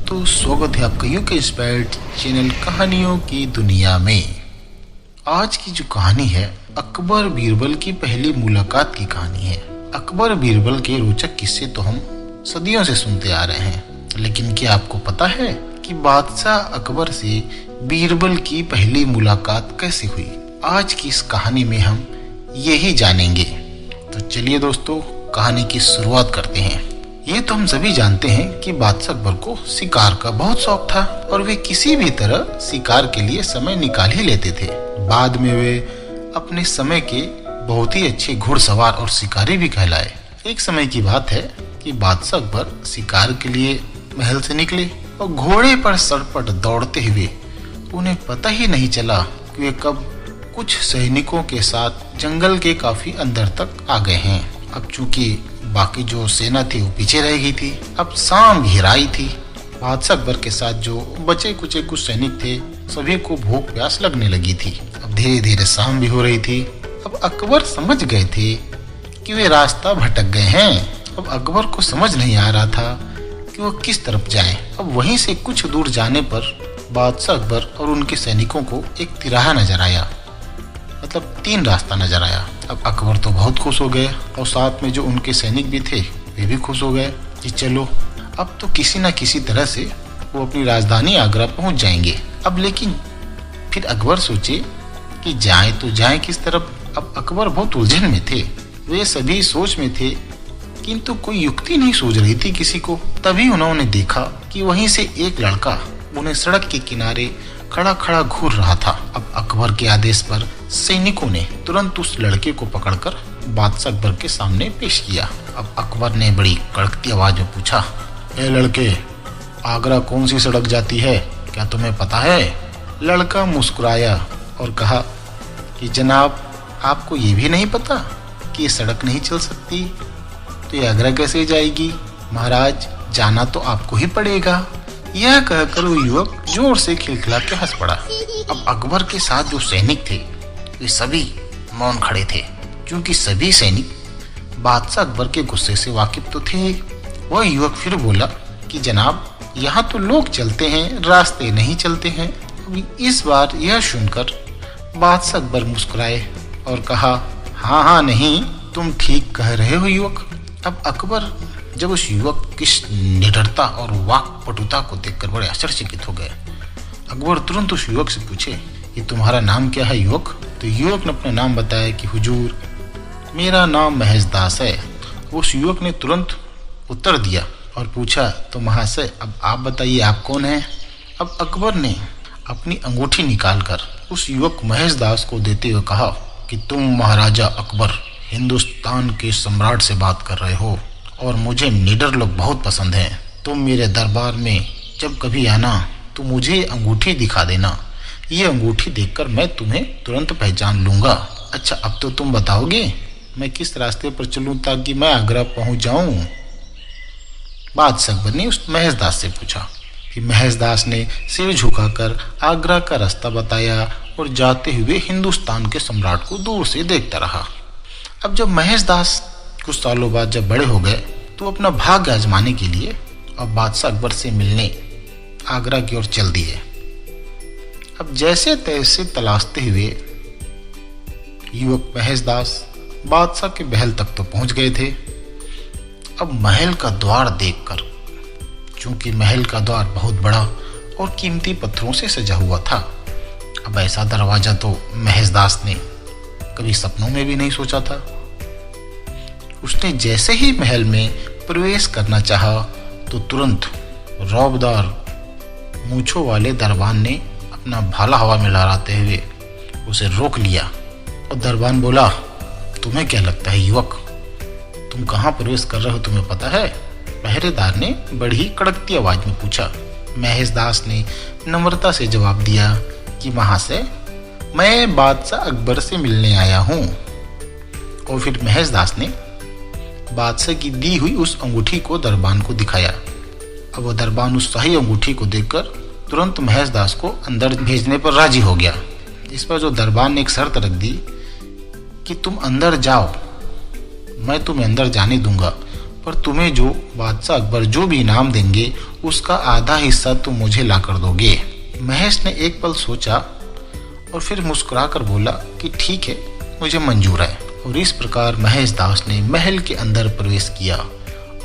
दोस्तों, स्वागत है आपका यूके इंस्पायर्ड चैनल कहानियों की दुनिया में। आज की जो कहानी है अकबर बीरबल की पहली मुलाकात की कहानी है। अकबर बीरबल के रोचक किस्से तो हम सदियों से सुनते आ रहे हैं, लेकिन क्या आपको पता है कि बादशाह अकबर से बीरबल की पहली मुलाकात कैसे हुई? आज की इस कहानी में हम यही जानेंगे। तो चलिए दोस्तों, कहानी की शुरुआत करते हैं। ये तो हम सभी जानते हैं कि बादशाह अकबर को शिकार का बहुत शौक था और वे किसी भी तरह शिकार के लिए समय निकाल ही लेते थे। बाद में वे अपने समय के बहुत ही अच्छे घुड़सवार और शिकारी भी कहलाए। एक समय की बात है कि बादशाह अकबर शिकार के लिए महल से निकले और घोड़े पर सरपट दौड़ते हुए उन्हें पता ही नहीं चला कि वे कब कुछ सैनिकों के साथ जंगल के काफी अंदर तक आ गए हैं। अब चूंकि बाकी जो सेना थी वो पीछे रह गई थी, अब शाम घेराई थी। बादशाह अकबर के साथ जो बचे कुचे कुछ सैनिक थे, सभी को भूख प्यास लगने लगी थी। अब धीरे धीरे शाम भी हो रही थी। अब अकबर समझ गए थे कि वे रास्ता भटक गए हैं। अब अकबर को समझ नहीं आ रहा था कि वो किस तरफ जाएं। अब वहीं से कुछ दूर जाने पर बादशाह अकबर और उनके सैनिकों को एक तिराहा नजर आया, मतलब 3 रास्ता नजर आया। अब अकबर तो बहुत खुश हो गए और साथ में जो उनके सैनिक भी थे वे भी खुश हो गए कि चलो अब तो किसी न किसी तरह से वो अपनी राजधानी आगरा पहुंच जाएंगे। अब लेकिन फिर अकबर सोचे कि जाएं तो जाएं किस तरफ। अब अकबर बहुत उलझन में थे। वे सभी सोच में थे किंतु कोई युक्ति नहीं सूझ रही थी किसी को। तभी उन्होंने देखा कि वहीं से एक लड़का उन्हें सड़क के किनारे खड़ा खड़ा घूर रहा था। अब अकबर के आदेश पर सैनिकों ने तुरंत उस लड़के को पकड़कर बादशाह अकबर के सामने पेश किया। अब अकबर ने बड़ी कड़कती आवाज में पूछा, ए लड़के, आगरा कौन सी सड़क जाती है, क्या तुम्हें पता है? लड़का मुस्कुराया और कहा कि जनाब, आपको ये भी नहीं पता कि ये सड़क नहीं चल सकती, तो ये आगरा कैसे जाएगी? महाराज, जाना तो आपको ही पड़ेगा। यह कहकर वो युवक जोर से खिलखिला के हंस पड़ा। अब अकबर के साथ जो सैनिक थे वे सभी मौन खड़े थे, क्योंकि सभी सैनिक बादशाह अकबर के गुस्से से वाकिफ तो थे। वह युवक फिर बोला कि जनाब, यहाँ तो लोग चलते हैं, रास्ते नहीं चलते हैं। इस बार यह सुनकर बादशाह अकबर मुस्कुराए और कहा, हाँ नहीं, तुम ठीक कह रहे हो युवक। अब अकबर जब उस युवक की निडरता और वाक्पटुता को देखकर बड़े आश्चर्यचकित हो गए। अकबर तुरंत उस युवक से पूछे, ये तुम्हारा नाम क्या है युवक? तो युवक ने अपना नाम बताया कि हुजूर, मेरा नाम महेशदास है। उस युवक ने तुरंत उत्तर दिया और पूछा, तो महाशय, अब आप बताइए आप कौन हैं? अब अकबर ने अपनी अंगूठी निकालकर उस युवक महेशदास को देते हुए कहा कि तुम महाराजा अकबर, हिंदुस्तान के सम्राट से बात कर रहे हो और मुझे निडर लोग बहुत पसंद हैं। तुम मेरे दरबार में जब कभी आना तो मुझे अंगूठी दिखा देना। ये अंगूठी देखकर मैं तुम्हें तुरंत पहचान लूंगा। अच्छा, अब तो तुम बताओगे मैं किस रास्ते पर चलूं ताकि मैं आगरा पहुंच जाऊं? बादशाह अकबर ने उस महेशदास से पूछा। फिर महेशदास ने सिर झुकाकर आगरा का रास्ता बताया और जाते हुए हिंदुस्तान के सम्राट को दूर से देखता रहा। अब जब महेशदास कुछ सालों बाद जब बड़े हो गए तो अपना भाग्य आजमाने के लिए और बादशाह अकबर से मिलने आगरा की ओर चल दिए। अब जैसे तैसे तलाशते हुए युवक महेशदास बादशाह के महल तक तो पहुंच गए थे। अब महल का द्वार देखकर, चूंकि महल का द्वार बहुत बड़ा और कीमती पत्थरों से सजा हुआ था, अब ऐसा दरवाजा तो महेशदास ने कभी सपनों में भी नहीं सोचा था। उसने जैसे ही महल में प्रवेश करना चाहा तो तुरंत रौबदार मूंछों वाले दरबान ने अपना भाला हवा में लहराते हुए उसे रोक लिया और दरबान बोला, तुम्हें क्या लगता है युवक, तुम कहाँ प्रवेश कर रहे हो, तुम्हें पता है? पहरेदार ने बड़ी कड़कती आवाज में पूछा। महेशदास ने नम्रता से जवाब दिया कि महाशय, मैं बादशाह अकबर से मिलने आया हूँ। और फिर महेशदास ने बादशाह की दी हुई उस अंगूठी को दरबान को दिखाया। अब वो दरबान उस सही अंगूठी को देखकर तुरंत महेशदास को अंदर भेजने पर राजी हो गया। इस पर जो दरबान ने एक शर्त रख दी कि तुम अंदर जाओ, मैं तुम्हें अंदर जाने दूंगा, पर तुम्हें जो बादशाह अकबर जो भी इनाम देंगे उसका आधा हिस्सा तुम मुझे ला कर दोगे। महेश ने एक पल सोचा और फिर मुस्कुराकर बोला कि ठीक है, मुझे मंजूर है। और इस प्रकार महेश दास ने महल के अंदर प्रवेश किया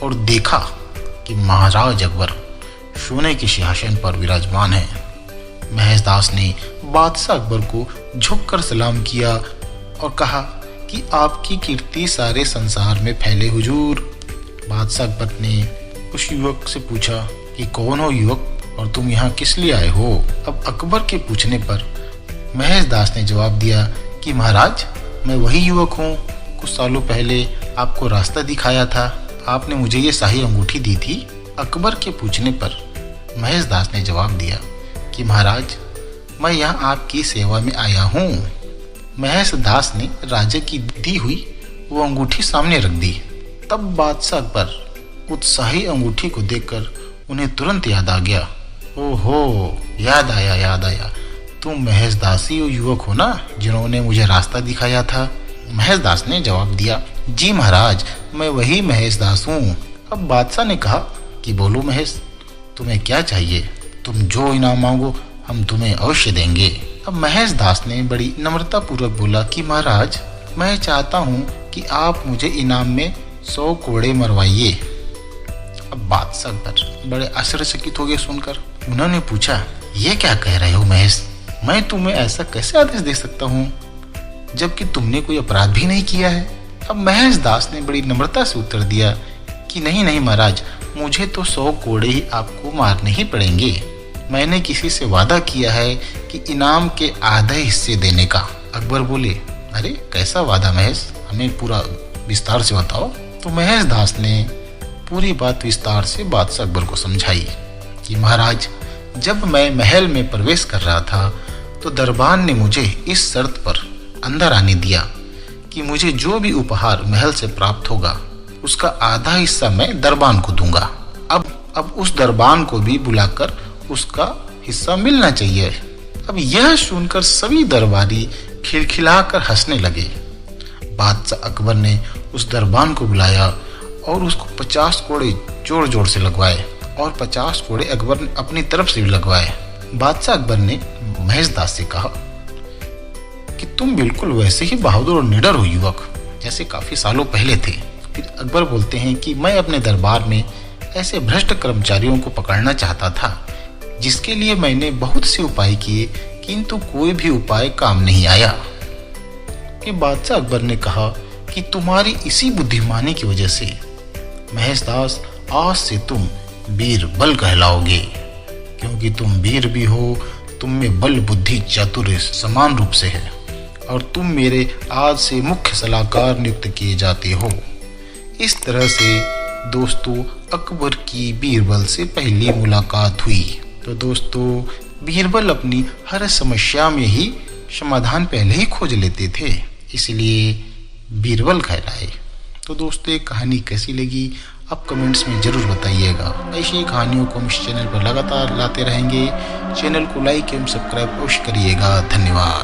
और देखा कि महाराज अकबर सोने के सिंहासन पर विराजमान है। महेश दास ने बादशाह अकबर को झुककर सलाम किया और कहा कि आपकी कीर्ति सारे संसार में फैले हुजूर। बादशाह अकबर ने उस युवक से पूछा कि कौन हो युवक और तुम यहाँ किस लिए आए हो। अब अकबर के पूछने पर महेश दास ने जवाब दिया कि महाराज, मैं वही युवक हूँ, कुछ सालों पहले आपको रास्ता दिखाया था, आपने मुझे ये शाही अंगूठी दी थी। अकबर के पूछने पर महेश दास ने जवाब दिया कि महाराज, मैं यहाँ आपकी सेवा में आया हूँ। महेश दास ने राजा की दी हुई वो अंगूठी सामने रख दी। तब बादशाह अकबर उत्साही अंगूठी को देखकर उन्हें तुरंत याद आ गया। ओहो, याद आया, तुम महेश दास ही युवक हो ना जिन्होंने मुझे रास्ता दिखाया था। महेश दास ने जवाब दिया, जी महाराज, मैं वही महेश दास हूँ। अब बादशाह ने कहा कि बोलो महेश, तुम्हें क्या चाहिए, तुम जो इनाम मांगो हम तुम्हें अवश्य देंगे। अब महेश दास ने बड़ी नम्रता पूर्वक बोला कि महाराज, मैं चाहता हूँ कि आप मुझे इनाम में 100 घोड़े मरवाइए। अब बादशाह अकबर बड़े आश्चर्यचकित हो गए सुनकर। उन्होंने पूछा, ये क्या कह रहे हो महेश, मैं तुम्हें ऐसा कैसे आदेश दे सकता हूँ जबकि तुमने कोई अपराध भी नहीं किया है। अब महेश दास ने बड़ी नम्रता से उत्तर दिया कि नहीं महाराज, मुझे तो 100 घोड़े ही आपको मारने ही पड़ेंगे। मैंने किसी से वादा किया है कि इनाम के आधे हिस्से देने का। अकबर बोले, अरे कैसा वादा महेश, हमें पूरा विस्तार से बताओ। तो महेश दास ने पूरी बात विस्तार से बादशाह अकबर को समझाई कि महाराज, जब मैं महल में प्रवेश कर रहा था तो दरबान ने मुझे इस शर्त पर अंदर आने दिया कि मुझे जो भी उपहार महल से प्राप्त होगा उसका आधा हिस्सा मैं दरबान को दूंगा। अब उस दरबान को भी बुलाकर उसका हिस्सा मिलना चाहिए। अब यह सुनकर सभी दरबारी खिलखिलाकर हंसने लगे। बादशाह अकबर ने उस दरबान को बुलाया और उसको 50 घोड़े जोर जोर से लगवाए और 50 घोड़े अकबर ने अपनी तरफ से भी लगवाए। बादशाह अकबर ने महेश दास से कहा कि तुम बिल्कुल वैसे ही बहादुर और निडर हो युवक जैसे काफी सालों पहले थे। फिर अकबर बोलते हैं कि मैं अपने दरबार में ऐसे भ्रष्ट कर्मचारियों को पकड़ना चाहता था जिसके लिए मैंने बहुत से उपाय किए, किंतु कोई भी उपाय काम नहीं आया। कि बादशाह अकबर ने कहा कि तुम्हारी इसी बुद्धिमानी की वजह से महेश दास, आज से तुम बीरबल कहलाओगे, क्योंकि तुम वीर भी हो, तुम में बल बुद्धि चातुर्य समान रूप से है और तुम मेरे आज से मुख्य सलाहकार नियुक्त किए जाते हो। इस तरह से दोस्तों अकबर की बीरबल से पहली मुलाकात हुई। तो दोस्तों बीरबल अपनी हर समस्या में ही समाधान पहले ही खोज लेते थे, इसलिए बीरबल कहलाए। तो दोस्तों एक कहानी कैसी लगी आप कमेंट्स में जरूर बताइएगा। ऐसी कहानियों को हम इस चैनल पर लगातार लाते रहेंगे। चैनल को लाइक एवं सब्सक्राइब अवश्य करिएगा। धन्यवाद।